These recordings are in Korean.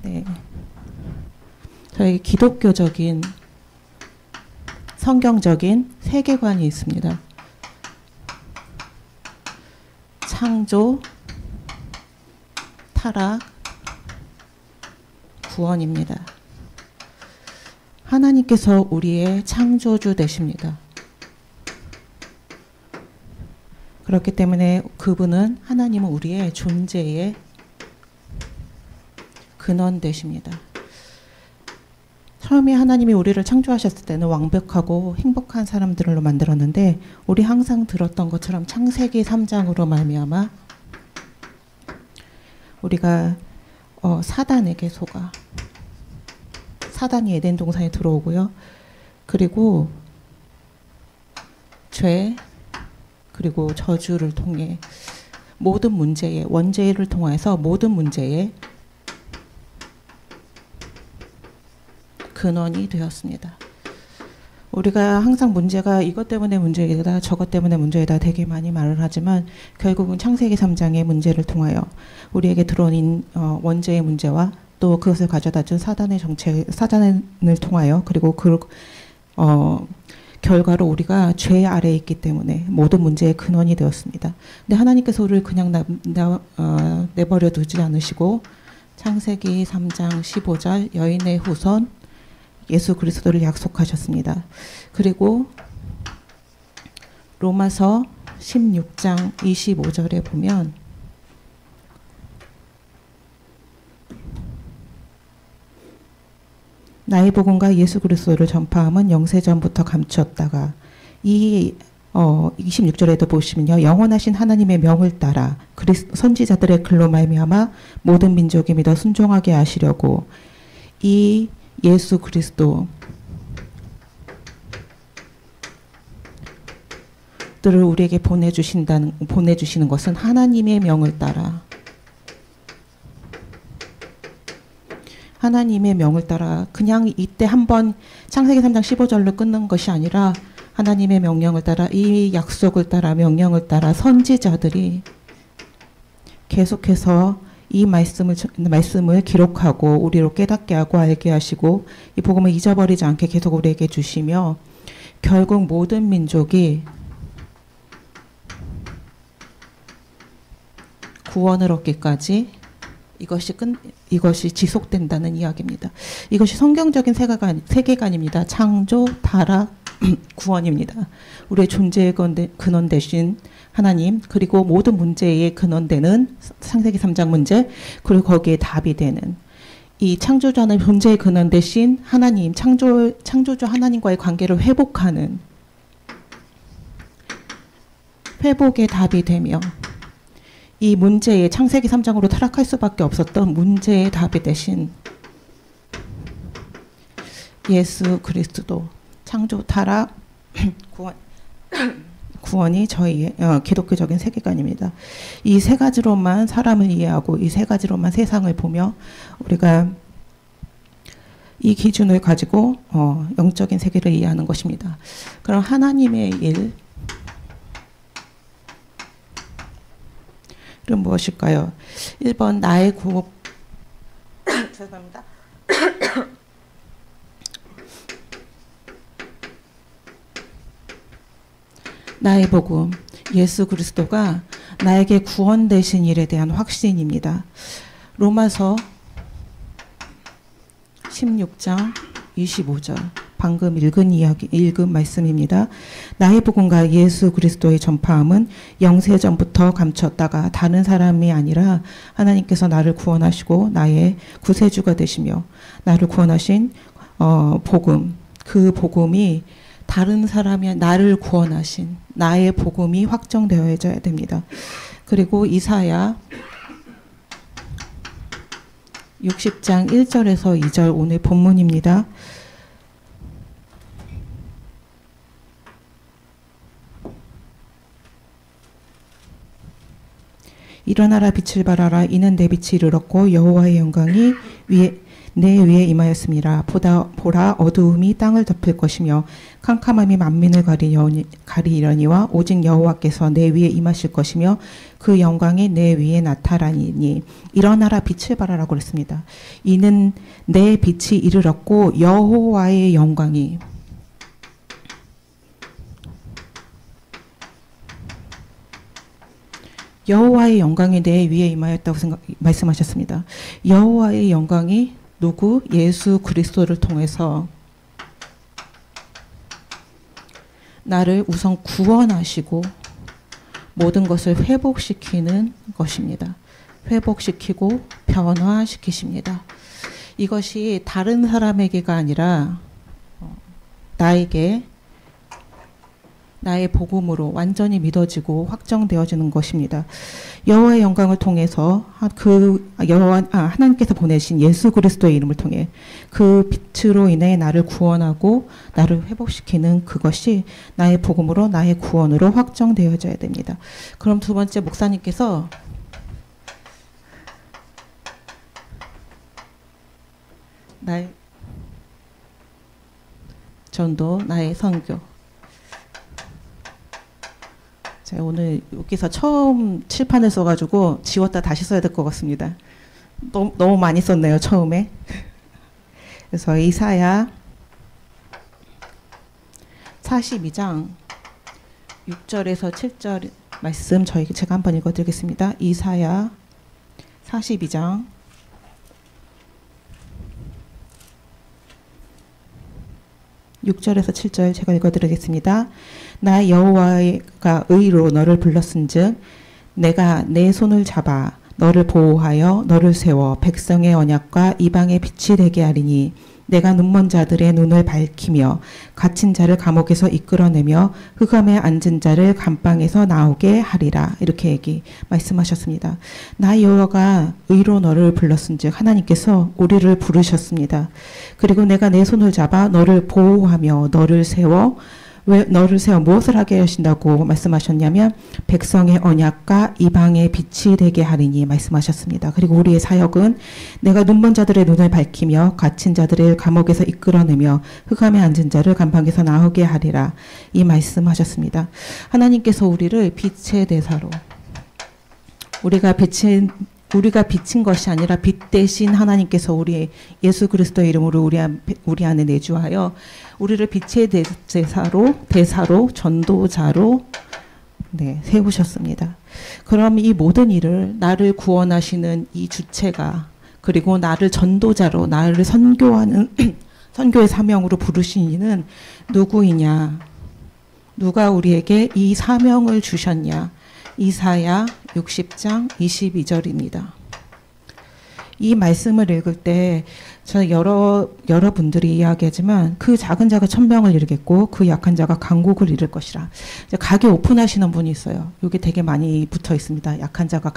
네. 저희 기독교적인 성경적인 세계관이 있습니다. 창조, 타락, 구원입니다. 하나님께서 우리의 창조주 되십니다. 그렇기 때문에 그분은 하나님은 우리의 존재의 근원 되십니다. 처음에 하나님이 우리를 창조하셨을 때는 완벽하고 행복한 사람들로 만들었는데 우리 항상 들었던 것처럼 창세기 3장으로 말미암아 우리가 사단에게 속아 사단이 에덴 동산에 들어오고요. 그리고 죄 그리고 저주를 통해 모든 문제에 원죄를 통해서 모든 문제에 근원이 되었습니다. 우리가 항상 문제가 이것 때문에 문제이다 저것 때문에 문제이다 되게 많이 말을 하지만 결국은 창세기 3장의 문제를 통하여 우리에게 들어온 원죄의 문제와 또 그것을 가져다 준 사단의 정책, 사단을 통하여 그리고 결과로 우리가 죄 아래에 있기 때문에 모든 문제의 근원이 되었습니다. 근데 하나님께서 우리를 그냥 내버려 두지 않으시고 창세기 3장 15절 여인의 후손 예수 그리스도를 약속하셨습니다. 그리고 로마서 16장 25절에 보면 나의 복음과 예수 그리스도를 전파함은 영세전부터 감추었다가 이 26절에도 보시면요. 영원하신 하나님의 명을 따라 선지자들의 글로 말미암아 모든 민족이 믿어 순종하게 하시려고 이 예수 그리스도를 우리에게 보내주시는 것은 하나님의 명을 따라 하나님의 명을 따라 그냥 이때 한번 창세기 3장 15절로 끊는 것이 아니라 하나님의 명령을 따라 이 약속을 따라 명령을 따라 선지자들이 계속해서 이 말씀을 기록하고 우리로 깨닫게 하고 알게 하시고 이 복음을 잊어버리지 않게 계속 우리에게 주시며 결국 모든 민족이 구원을 얻기까지 이것이 지속된다는 이야기입니다. 이것이 성경적인 세계관입니다. 창조, 타락, 구원입니다. 우리의 존재의 근원 되신 하나님 그리고 모든 문제의 근원되는 창세기 3장 문제 그리고 거기에 답이 되는 이 창조자는 존재의 근원 되신 하나님 창조주 하나님과의 관계를 회복하는 회복의 답이 되며 이 문제의 창세기 3장으로 타락할 수밖에 없었던 문제의 답이 되신 예수 그리스도 창조, 타락, 구원이 저희의 기독교적인 세계관입니다. 이 세 가지로만 사람을 이해하고 이 세 가지로만 세상을 보며 우리가 이 기준을 가지고 영적인 세계를 이해하는 것입니다. 그럼 하나님의 일은 무엇일까요? 1번 나의 구원 죄송합니다. 나의 복음, 예수 그리스도가 나에게 구원 되신 일에 대한 확신입니다. 로마서 16장 25절 방금 읽은 말씀입니다. 나의 복음과 예수 그리스도의 전파함은 영세전부터 감췄다가 다른 사람이 아니라 하나님께서 나를 구원하시고 나의 구세주가 되시며 나를 구원하신 복음, 그 복음이 다른 사람이 나를 구원하신 나의 복음이 확정되어져야 됩니다. 그리고 이사야 60장 1절에서 2절 오늘 본문입니다. 일어나라 빛을 발하라 이는 내 빛이 이르렀고 여호와의 영광이 내 위에 임하였습니다. 보라 어두움이 땅을 덮을 것이며 캄캄함이 만민을 가리려니와 오직 여호와께서 내 위에 임하실 것이며 그 영광이 내 위에 나타나니 일어나라 빛을 발하라고 그랬습니다. 이는 내 빛이 이르렀고 여호와의 영광이 내 위에 임하였다고 말씀하셨습니다. 여호와의 영광이 누구? 예수 그리스도를 통해서 나를 우선 구원하시고 모든 것을 회복시키는 것입니다. 회복시키고 변화시키십니다. 이것이 다른 사람에게가 아니라 나에게 나의 복음으로 완전히 믿어지고 확정되어지는 것입니다. 여호와의 영광을 통해서 하나님께서 보내신 예수 그리스도의 이름을 통해 그 빛으로 인해 나를 구원하고 나를 회복시키는 그것이 나의 복음으로 나의 구원으로 확정되어져야 됩니다. 그럼 두 번째 목사님께서 나의 전도, 나의 선교. 제가 오늘 여기서 처음 칠판을 써가지고 지웠다 다시 써야 될 것 같습니다. 너무 많이 썼네요, 처음에. 그래서 이사야 42장 6절에서 7절 말씀 제가 한번 읽어드리겠습니다. 이사야 42장 6절에서 7절 제가 읽어드리겠습니다. 나 여호와가 의로 너를 불렀은즉 내가 내 손을 잡아 너를 보호하여 너를 세워 백성의 언약과 이방의 빛이 되게 하리니 내가 눈먼 자들의 눈을 밝히며 갇힌 자를 감옥에서 이끌어내며 흑암에 앉은 자를 감방에서 나오게 하리라. 이렇게 말씀하셨습니다. 나 여호와가 의로 너를 불렀은즉 하나님께서 우리를 부르셨습니다. 그리고 내가 내 손을 잡아 너를 보호하며 너를 세워 왜 너를 세워 무엇을 하게 하신다고 말씀하셨냐면 백성의 언약과 이방의 빛이 되게 하리니 말씀하셨습니다. 그리고 우리의 사역은 내가 눈먼 자들의 눈을 밝히며 갇힌 자들을 감옥에서 이끌어내며 흑암에 앉은 자를 감방에서 나오게 하리라. 이 말씀하셨습니다. 하나님께서 우리를 빛의 대사로 우리가 비친 것이 아니라 빛 대신 하나님께서 우리 예수 그리스도의 이름으로 우리 안에 내주하여 우리를 빛의 대사로 전도자로 세우셨습니다. 그럼 이 모든 일을 나를 구원하시는 이 주체가 그리고 나를 전도자로 나를 선교하는 선교의 사명으로 부르신 이는 누구이냐? 누가 우리에게 이 사명을 주셨냐? 이사야 60장 22절입니다. 이 말씀을 읽을 때 저는 여러분들이 이야기하지만 그 작은 자가 천명을 이루겠고 그 약한 자가 강국을 이룰 것이라. 가게 오픈하시는 분이 있어요. 여기 되게 많이 붙어 있습니다. 약한 자가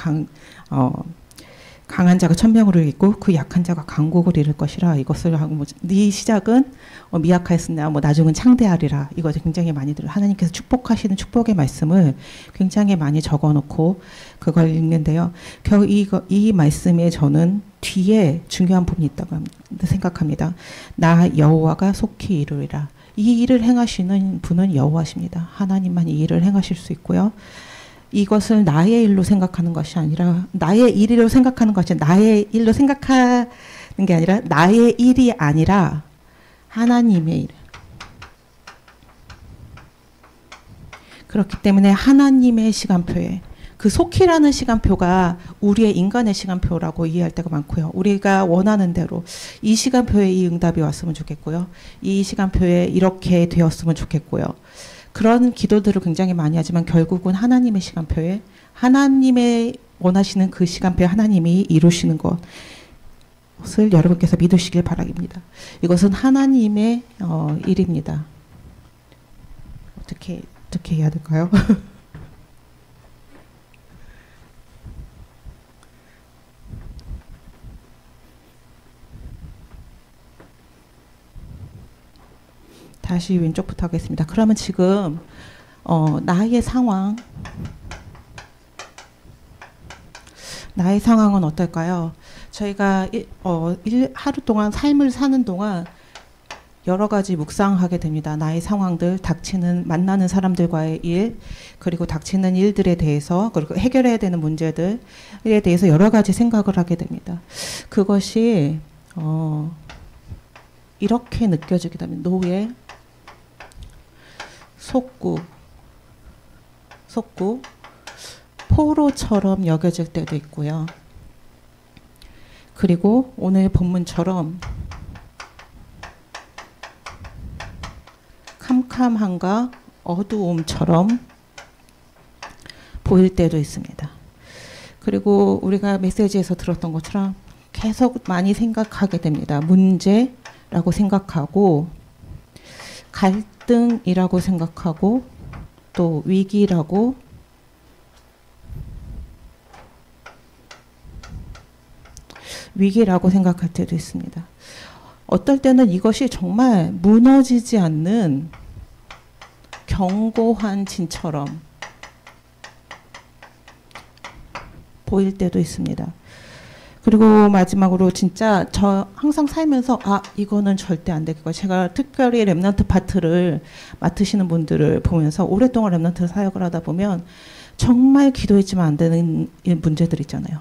강한 자가 천명을 이루겠고 그 약한 자가 강국을 이룰 것이라. 이것을 하고 네 시작은 미약하였으나 나중은 창대하리라. 이거 굉장히 많이 들어요. 하나님께서 축복하시는 축복의 말씀을 굉장히 많이 적어놓고 그걸 읽는데요. 결국 이 말씀에 저는 뒤에 중요한 부분이 있다고 생각합니다. 나 여호와가 속히 이루리라. 이 일을 행하시는 분은 여호와십니다. 하나님만 이 일을 행하실 수 있고요. 이것을 나의 일로 생각하는 것이 아니라 나의 일로 생각하는 것이 나의 일로 생각하는 게 아니라 나의 일이 아니라 하나님의 일. 그렇기 때문에 하나님의 시간표에 그 속히라는 시간표가 우리의 인간의 시간표라고 이해할 때가 많고요. 우리가 원하는 대로 이 시간표에 이 응답이 왔으면 좋겠고요. 이 시간표에 이렇게 되었으면 좋겠고요. 그런 기도들을 굉장히 많이 하지만 결국은 하나님의 시간표에 하나님의 원하시는 그 시간표에 하나님이 이루시는 것을 여러분께서 믿으시길 바랍니다. 이것은 하나님의 일입니다. 어떻게 해야 될까요? 다시 왼쪽부터 하겠습니다. 그러면 지금 나의 상황은 어떨까요? 저희가 하루 동안 삶을 사는 동안 여러 가지 묵상하게 됩니다. 나의 상황들, 만나는 사람들과의 일, 그리고 닥치는 일들에 대해서, 그리고 해결해야 되는 문제들에 대해서 여러 가지 생각을 하게 됩니다. 그것이 이렇게 느껴지게 되면 노예, 속구, 포로처럼 여겨질 때도 있고요. 그리고 오늘 본문처럼 캄캄함과 어두움처럼 보일 때도 있습니다. 그리고 우리가 메시지에서 들었던 것처럼 계속 많이 생각하게 됩니다. 문제라고 생각하고 갈등이라고 생각하고 또 위기라고 생각할 때도 있습니다. 어떨 때는 이것이 정말 무너지지 않는 견고한 진처럼 보일 때도 있습니다. 그리고 마지막으로 진짜 저 항상 살면서 이거는 절대 안 되겠고, 제가 특별히 렘넌트 파트를 맡으시는 분들을 보면서 오랫동안 렘넌트 사역을 하다 보면 정말 기도했지만 안 되는 문제들 있잖아요.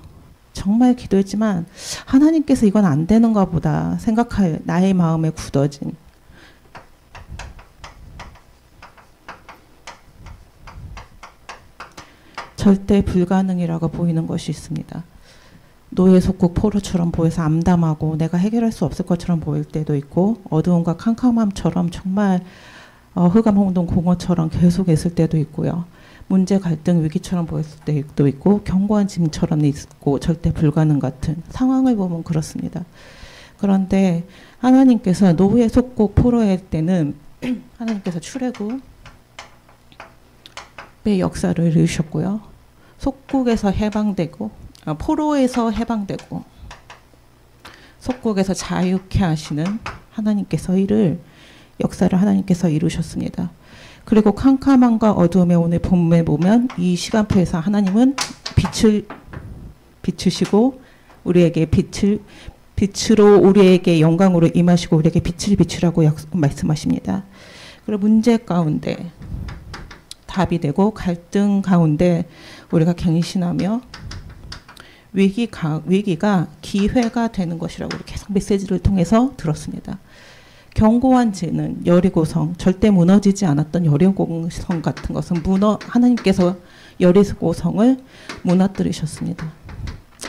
정말 기도했지만 하나님께서 이건 안 되는가 보다 생각할 나의 마음에 굳어진 절대 불가능이라고 보이는 것이 있습니다. 노예 속국 포로처럼 보여서 암담하고 내가 해결할 수 없을 것처럼 보일 때도 있고, 어두움과 캄캄함처럼 정말 흑암홍동 공허처럼 계속 있을 때도 있고요. 문제, 갈등, 위기처럼 보였을 때도 있고, 견고한 짐처럼 있고, 절대 불가능 같은 상황을 보면 그렇습니다. 그런데 하나님께서 노예 속국 포로일 때는 하나님께서 출애굽의 역사를 이루셨고요. 속국에서 해방되고, 포로에서 해방되고, 속국에서 자유케 하시는 하나님께서 역사를 하나님께서 이루셨습니다. 그리고 캄캄함과 어두움의 오늘 본문에 보면 이 시간표에서 하나님은 빛을 비추시고 우리에게 빛으로 우리에게 영광으로 임하시고 우리에게 빛을 비추라고 말씀하십니다. 그리고 문제 가운데 답이 되고 갈등 가운데 우리가 갱신하며 위기가 기회가 되는 것이라고 계속 메시지를 통해서 들었습니다. 견고한 지는 여리고성, 절대 무너지지 않았던 여리고성 같은 것은 하나님께서 여리고성을 무너뜨리셨습니다.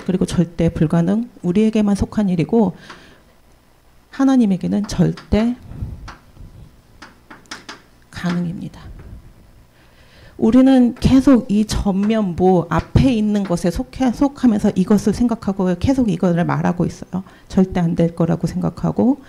그리고 절대 불가능, 우리에게만 속한 일이고 하나님에게는 절대 가능입니다. 우리는 계속 이 전면부 앞에 있는 것에 속하면서 이것을 생각하고 계속 이것을 말하고 있어요. 절대 안 될 거라고 생각하고,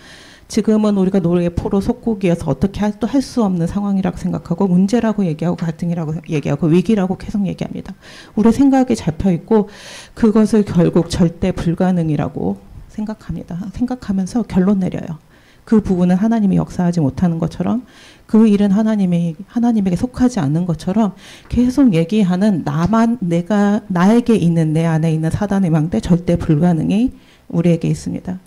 지금은 우리가 노예 포로 속국이어서 어떻게 또 할 수 없는 상황이라고 생각하고, 문제라고 얘기하고 갈등이라고 얘기하고 위기라고 계속 얘기합니다. 우리 생각에 잡혀 있고 그것을 결국 절대 불가능이라고 생각합니다. 생각하면서 결론 내려요. 그 부분은 하나님이 역사하지 못하는 것처럼, 그 일은 하나님에게 속하지 않는 것처럼 계속 얘기하는 나에게 있는, 내 안에 있는 사단의 망대, 절대 불가능이 우리에게 있습니다.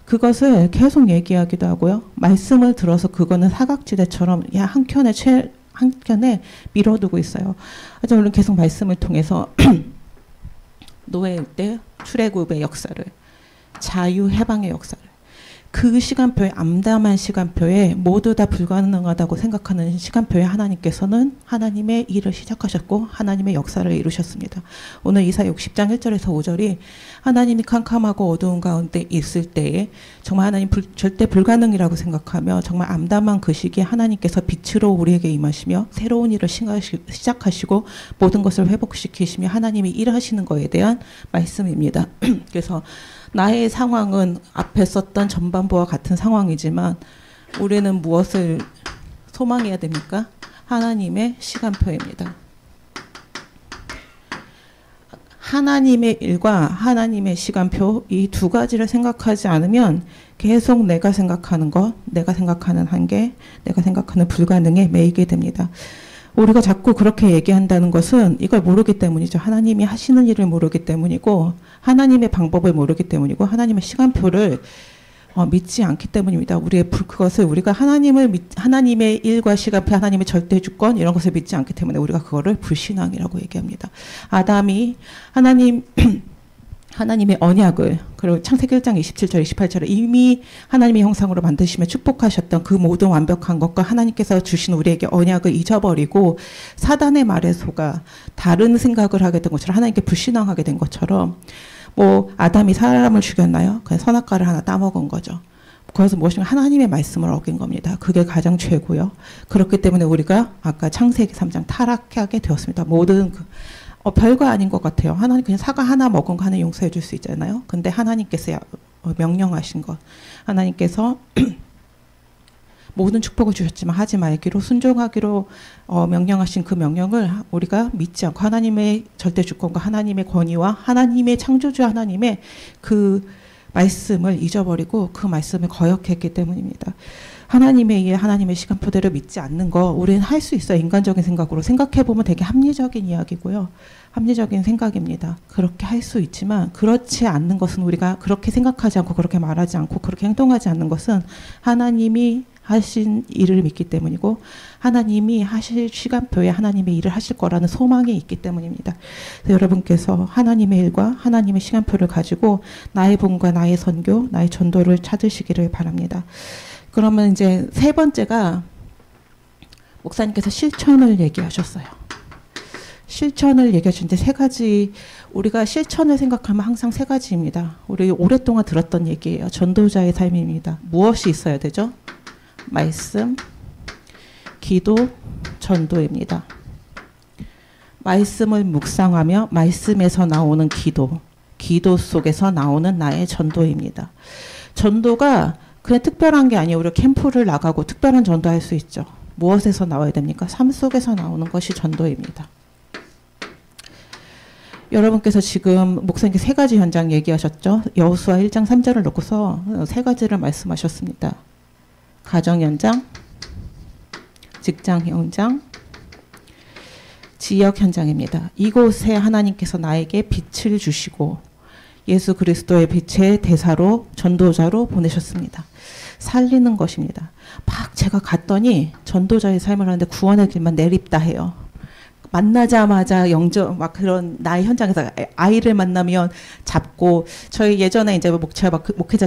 그것을 계속 얘기하기도 하고요. 말씀을 들어서 그거는 사각지대처럼 한켠에 밀어두고 있어요. 하지만 우리는 계속 말씀을 통해서 노예일 때 출애굽의 역사를, 자유 해방의 역사를, 그 시간표에, 암담한 시간표에 모두 다 불가능하다고 생각하는 시간표에 하나님께서는 하나님의 일을 시작하셨고 하나님의 역사를 이루셨습니다. 오늘 이사야 60장 1절에서 5절이 하나님이 캄캄하고 어두운 가운데 있을 때에 정말 하나님 절대 불가능이라고 생각하며 정말 암담한 그 시기에 하나님께서 빛으로 우리에게 임하시며 새로운 일을 시작하시고 모든 것을 회복시키시며 하나님이 일하시는 것에 대한 말씀입니다. 그래서 나의 상황은 앞에 썼던 전반부와 같은 상황이지만 우리는 무엇을 소망해야 됩니까? 하나님의 시간표입니다. 하나님의 일과 하나님의 시간표, 이 두 가지를 생각하지 않으면 계속 내가 생각하는 것, 내가 생각하는 한계, 내가 생각하는 불가능에 매이게 됩니다. 우리가 자꾸 그렇게 얘기한다는 것은 이걸 모르기 때문이죠. 하나님이 하시는 일을 모르기 때문이고 하나님의 방법을 모르기 때문이고 하나님의 시간표를 믿지 않기 때문입니다. 그것을 우리가 하나님의 일과 시간표, 하나님의 절대 주권 이런 것을 믿지 않기 때문에 우리가 그거를 불신앙이라고 얘기합니다. 아담이 하나님의 언약을, 그리고 창세기 1장 27절 28절에 이미 하나님의 형상으로 만드시며 축복하셨던 그 모든 완벽한 것과 하나님께서 주신 우리에게 언약을 잊어버리고 사단의 말에 속아 다른 생각을 하게 된 것처럼 하나님께 불신앙하게 된 것처럼 아담이 사람을 죽였나요? 그냥 선악과를 하나 따먹은 거죠. 그래서 무엇인가 하나님의 말씀을 어긴 겁니다. 그게 가장 죄고요. 그렇기 때문에 우리가 아까 창세기 3장 타락하게 되었습니다. 모든 별거 아닌 것 같아요. 하나님 그냥 사과 하나 먹은 거 하나 용서해 줄 수 있잖아요. 근데 하나님께서 명령하신 것, 하나님께서 모든 축복을 주셨지만 하지 말기로 순종하기로 명령하신 그 명령을 우리가 믿지 않고 하나님의 절대 주권과 하나님의 권위와 하나님의 창조주 하나님의 그 말씀을 잊어버리고 그 말씀을 거역했기 때문입니다. 하나님에 의해 하나님의 시간표대로 믿지 않는 거 우리는 할 수 있어요. 인간적인 생각으로 생각해보면 되게 합리적인 이야기고요. 합리적인 생각입니다. 그렇게 할 수 있지만 그렇지 않는 것은 우리가 그렇게 생각하지 않고 그렇게 말하지 않고 그렇게 행동하지 않는 것은 하나님이 하신 일을 믿기 때문이고 하나님이 하실 시간표에 하나님의 일을 하실 거라는 소망이 있기 때문입니다. 여러분께서 하나님의 일과 하나님의 시간표를 가지고 나의 본과 나의 선교, 나의 전도를 찾으시기를 바랍니다. 그러면 이제 세 번째가 목사님께서 실천을 얘기하셨어요. 실천을 얘기하셨는데 세 가지, 우리가 실천을 생각하면 항상 세 가지입니다. 우리 오랫동안 들었던 얘기예요. 전도자의 삶입니다. 무엇이 있어야 되죠? 말씀, 기도, 전도입니다. 말씀을 묵상하며 말씀에서 나오는 기도, 기도 속에서 나오는 나의 전도입니다. 전도가 그냥 특별한 게 아니에요. 우리가 캠프를 나가고 특별한 전도할 수 있죠. 무엇에서 나와야 됩니까? 삶 속에서 나오는 것이 전도입니다. 여러분께서 지금 목사님께 세 가지 현장 얘기하셨죠. 여호수아 1장 3절을 놓고서 세 가지를 말씀하셨습니다. 가정 현장, 직장 현장, 지역 현장입니다. 이곳에 하나님께서 나에게 빛을 주시고 예수 그리스도의 빛의 대사로 전도자로 보내셨습니다. 살리는 것입니다. 막 제가 갔더니 전도자의 삶을 하는데 구원의 길만 내립다 해요. 만나자마자 막 그런 나의 현장에서 아이를 만나면 잡고, 저희 예전에 이제 목회자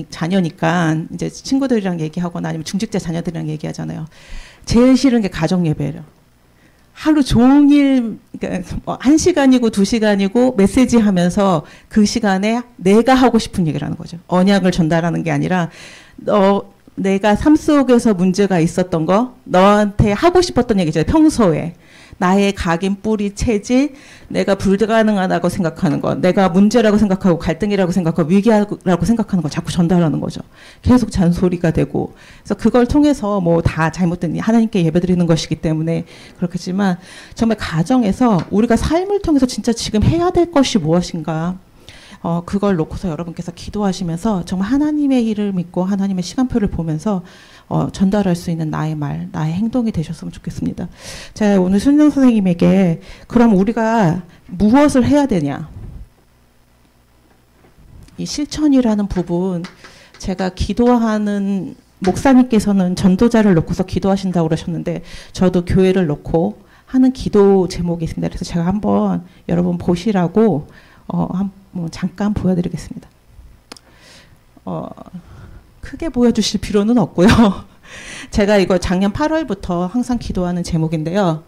자녀니까 이제 친구들이랑 얘기하거나 아니면 중직자 자녀들이랑 얘기하잖아요. 제일 싫은 게 가정 예배예요. 하루 종일, 그러니까 1시간이고 2시간이고 메시지 하면서 그 시간에 내가 하고 싶은 얘기를 하는 거죠. 언약을 전달하는 게 아니라 내가 삶 속에서 문제가 있었던 거, 너한테 하고 싶었던 얘기죠. 평소에. 나의 각인, 뿌리, 체질, 내가 불가능하다고 생각하는 것, 내가 문제라고 생각하고 갈등이라고 생각하고 위기라고 생각하는 걸 자꾸 전달하는 거죠. 계속 잔소리가 되고. 그래서 그걸 통해서 다 잘못된 하나님께 예배드리는 것이기 때문에 그렇겠지만 정말 가정에서 우리가 삶을 통해서 진짜 지금 해야 될 것이 무엇인가, 그걸 놓고서 여러분께서 기도하시면서 정말 하나님의 일을 믿고 하나님의 시간표를 보면서 전달할 수 있는 나의 말, 나의 행동이 되셨으면 좋겠습니다. 제가 오늘 순정 선생님에게 그럼 우리가 무엇을 해야 되냐, 이 실천이라는 부분, 제가 기도하는 목사님께서는 전도자를 놓고서 기도하신다고 그러셨는데 저도 교회를 놓고 하는 기도 제목이 있습니다. 그래서 제가 한번 여러분 보시라고 잠깐 보여드리겠습니다. 크게 보여주실 필요는 없고요. 제가 이거 작년 8월부터 항상 기도하는 제목인데요.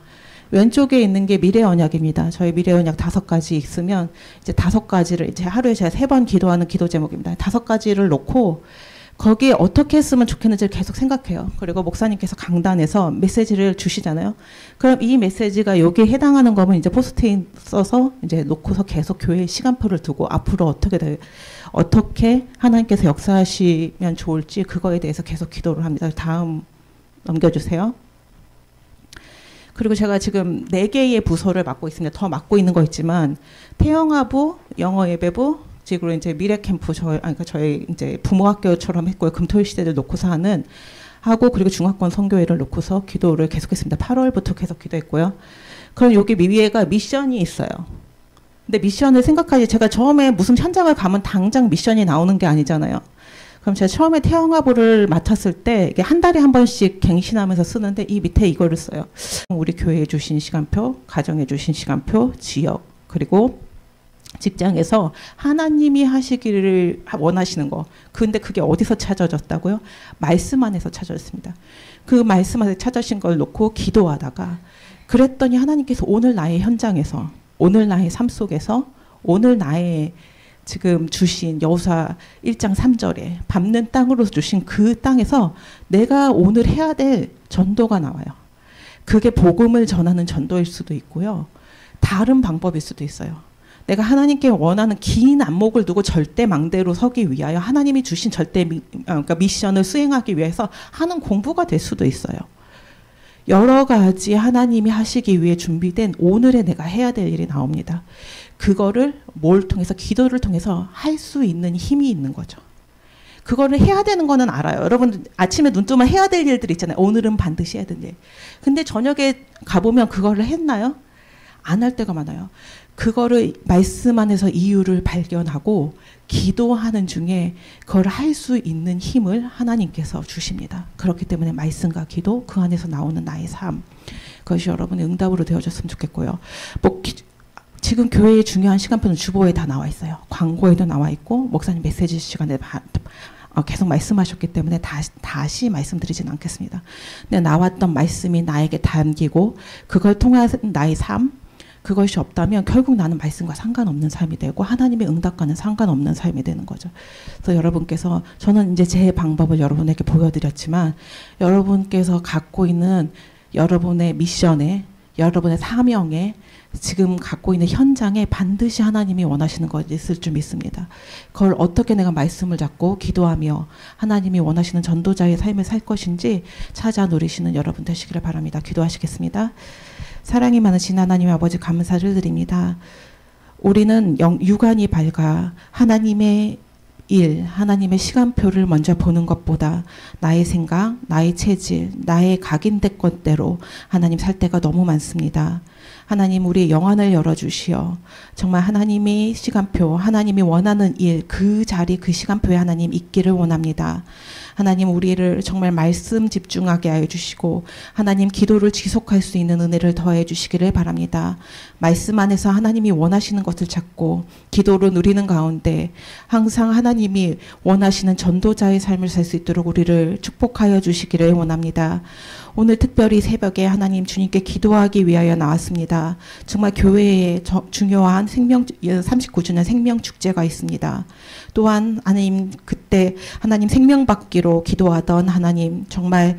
왼쪽에 있는 게 미래 언약입니다. 저희 미래 언약 5가지 있으면 이제 5가지를 이제 하루에 제가 3번 기도하는 기도 제목입니다. 5가지를 놓고 거기에 어떻게 했으면 좋겠는지를 계속 생각해요. 그리고 목사님께서 강단에서 메시지를 주시잖아요. 그럼 이 메시지가 여기에 해당하는 거면 이제 포스트잇 써서 이제 놓고서 계속 교회의 시간표를 두고 앞으로 어떻게 하나님께서 역사하시면 좋을지 그거에 대해서 계속 기도를 합니다. 다음 넘겨주세요. 그리고 제가 지금 4개의 부서를 맡고 있습니다. 더 맡고 있는 거 있지만 태영아부, 영어 예배부, 그리고 이제 미래 캠프 저희 이제 부모학교처럼 했고요. 금토일 시대를 놓고서 하고 그리고 중화권 선교회를 놓고서 기도를 계속했습니다. 8월부터 계속 기도했고요. 그럼 여기 위에가 미션이 있어요. 근데 미션을 생각하지, 제가 처음에 무슨 현장을 가면 당장 미션이 나오는 게 아니잖아요. 그럼 제가 처음에 태영아보를 맡았을 때 이게 한 달에 한 번씩 갱신하면서 쓰는데 이 밑에 이거를 써요. 우리 교회에 주신 시간표, 가정에 주신 시간표, 지역, 그리고 직장에서 하나님이 하시기를 원하시는 거. 근데 그게 어디서 찾아졌다고요? 말씀 안에서 찾아졌습니다. 그 말씀 안에서 찾아진 걸 놓고 기도하다가 그랬더니 하나님께서 오늘 나의 현장에서, 오늘 나의 삶 속에서, 오늘 나의 지금 주신 여호수아 1장 3절에 밟는 땅으로 주신 그 땅에서 내가 오늘 해야 될 전도가 나와요. 그게 복음을 전하는 전도일 수도 있고요. 다른 방법일 수도 있어요. 내가 하나님께 원하는 긴 안목을 두고 절대 망대로 서기 위하여 하나님이 주신 그러니까 미션을 수행하기 위해서 하는 공부가 될 수도 있어요. 여러 가지 하나님이 하시기 위해 준비된 오늘의 내가 해야 될 일이 나옵니다. 그거를 뭘 통해서 기도를 통해서 할 수 있는 힘이 있는 거죠. 그거를 해야 되는 거는 알아요. 여러분 아침에 눈 뜨면 해야 될 일들 있잖아요. 오늘은 반드시 해야 될 일. 근데 저녁에 가보면 그거를 했나요? 안 할 때가 많아요. 그거를 말씀 안에서 이유를 발견하고 기도하는 중에 그걸 할 수 있는 힘을 하나님께서 주십니다. 그렇기 때문에 말씀과 기도, 그 안에서 나오는 나의 삶, 그것이 여러분의 응답으로 되어졌으면 좋겠고요. 지금 교회의 중요한 시간표는 주보에 다 나와 있어요. 광고에도 나와 있고 목사님 메시지 시간에 계속 말씀하셨기 때문에 다시 말씀드리진 않겠습니다. 근데 나왔던 말씀이 나에게 담기고 그걸 통한 나의 삶, 그것이 없다면 결국 나는 말씀과 상관없는 삶이 되고 하나님의 응답과는 상관없는 삶이 되는 거죠. 그래서 여러분께서, 저는 이제 제 방법을 여러분에게 보여드렸지만 여러분께서 갖고 있는 여러분의 미션에, 여러분의 사명에, 지금 갖고 있는 현장에 반드시 하나님이 원하시는 것이 있을 줄 믿습니다. 그걸 어떻게 내가 말씀을 잡고 기도하며 하나님이 원하시는 전도자의 삶을 살 것인지 찾아 누리시는 여러분 되시기를 바랍니다. 기도하시겠습니다. 사랑이 많으신 하나님 아버지, 감사를 드립니다. 우리는 유관이 밝아 하나님의 일, 하나님의 시간표를 먼저 보는 것보다 나의 생각, 나의 체질, 나의 각인된 것대로 하나님 살 때가 너무 많습니다. 하나님, 우리의 영안을 열어주시어 정말 하나님의 시간표, 하나님이 원하는 일, 그 자리, 그 시간표에 하나님 있기를 원합니다. 하나님, 우리를 정말 말씀 집중하게 하여 주시고 하나님 기도를 지속할 수 있는 은혜를 더해 주시기를 바랍니다. 말씀 안에서 하나님이 원하시는 것을 찾고 기도로 누리는 가운데 항상 하나님이 원하시는 전도자의 삶을 살 수 있도록 우리를 축복하여 주시기를 원합니다. 오늘 특별히 새벽에 하나님 주님께 기도하기 위하여 나왔습니다. 정말 교회에 중요한 39주년 생명축제가 있습니다. 또한 하나님, 그때 하나님 생명 받기로 기도하던 하나님 정말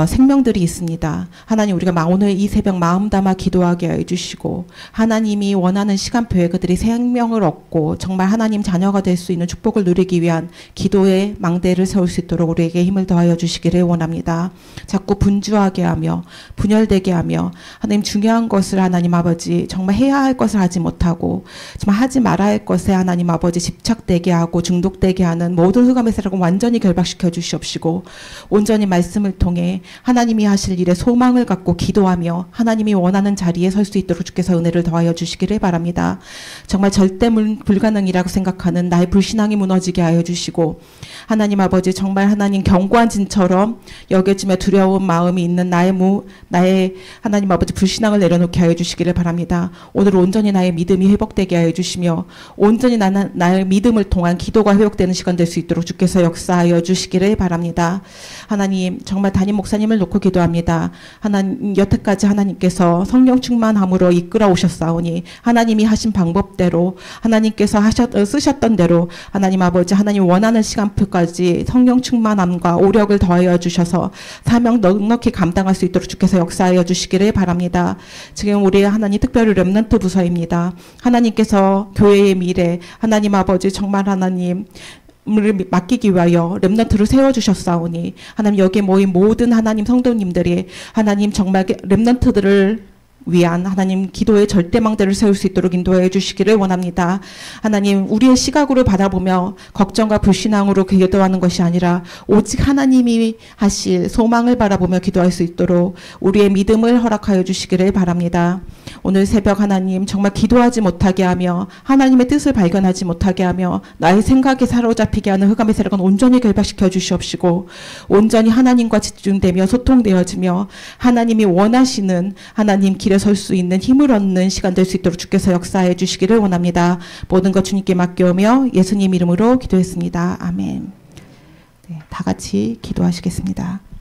생명들이 있습니다. 하나님, 우리가 오늘 이 새벽 마음 담아 기도하게 해주시고 하나님이 원하는 시간표에 그들이 생명을 얻고 정말 하나님 자녀가 될 수 있는 축복을 누리기 위한 기도의 망대를 세울 수 있도록 우리에게 힘을 더하여 주시기를 원합니다. 자꾸 분주하게 하며 분열되게 하며 하나님 중요한 것을 하나님 아버지 정말 해야 할 것을 하지 못하고 정말 하지 말아야 할 것에 하나님 아버지 집착되게 하고 중독되게 하는 모든 흑암의 세력을 완전히 결박시켜 주시옵시고 온전히 말씀을 통해 하나님이 하실 일에 소망을 갖고 기도하며 하나님이 원하는 자리에 설 수 있도록 주께서 은혜를 더하여 주시기를 바랍니다. 정말 절대 불가능이라고 생각하는 나의 불신앙이 무너지게 하여 주시고 하나님 아버지 정말 하나님 견고한 진처럼 여겨지며 두려운 마음이 있는 나의 하나님 아버지 불신앙을 내려놓게 하여 주시기를 바랍니다. 오늘 온전히 나의 믿음이 회복되게 하여 주시며 온전히 나의 믿음을 통한 기도가 회복되는 시간 될 수 있도록 주께서 역사하여 주시기를 바랍니다. 하나님, 정말 담임 목사님을 놓고 기도합니다. 하나님, 여태까지 하나님께서 성령 충만함으로 이끌어 오셨사오니 하나님이 하신 방법대로 하나님께서 쓰셨던 대로 하나님 아버지 하나님 원하는 시간표까지 성령 충만함과 오력을 더하여 주셔서 사명 넉넉히 감당할 수 있도록 주께서 역사하여 주시기를 바랍니다. 지금 우리 하나님 특별히 렘넌트 부서입니다. 하나님께서 교회의 미래, 하나님 아버지 정말 하나님 을 맡기기 위하여 렘넌트를 세워주셨사오니 하나님, 여기에 모인 모든 하나님 성도님들이 하나님 정말 렘넌트들을 위한 하나님 기도의 절대망대를 세울 수 있도록 인도해 주시기를 원합니다. 하나님, 우리의 시각으로 바라보며 걱정과 불신앙으로 기도하는 것이 아니라 오직 하나님이 하실 소망을 바라보며 기도할 수 있도록 우리의 믿음을 허락하여 주시기를 바랍니다. 오늘 새벽 하나님 정말 기도하지 못하게 하며 하나님의 뜻을 발견하지 못하게 하며 나의 생각에 사로잡히게 하는 흑암의 세력은 온전히 결박시켜 주시옵시고 온전히 하나님과 집중되며 소통되어지며 하나님이 원하시는 하나님 길에 설 수 있는 힘을 얻는 시간 될 수 있도록 주께서 역사해 주시기를 원합니다. 모든 것 주님께 맡겨오며 예수님 이름으로 기도했습니다. 아멘. 네, 다 같이 기도하시겠습니다.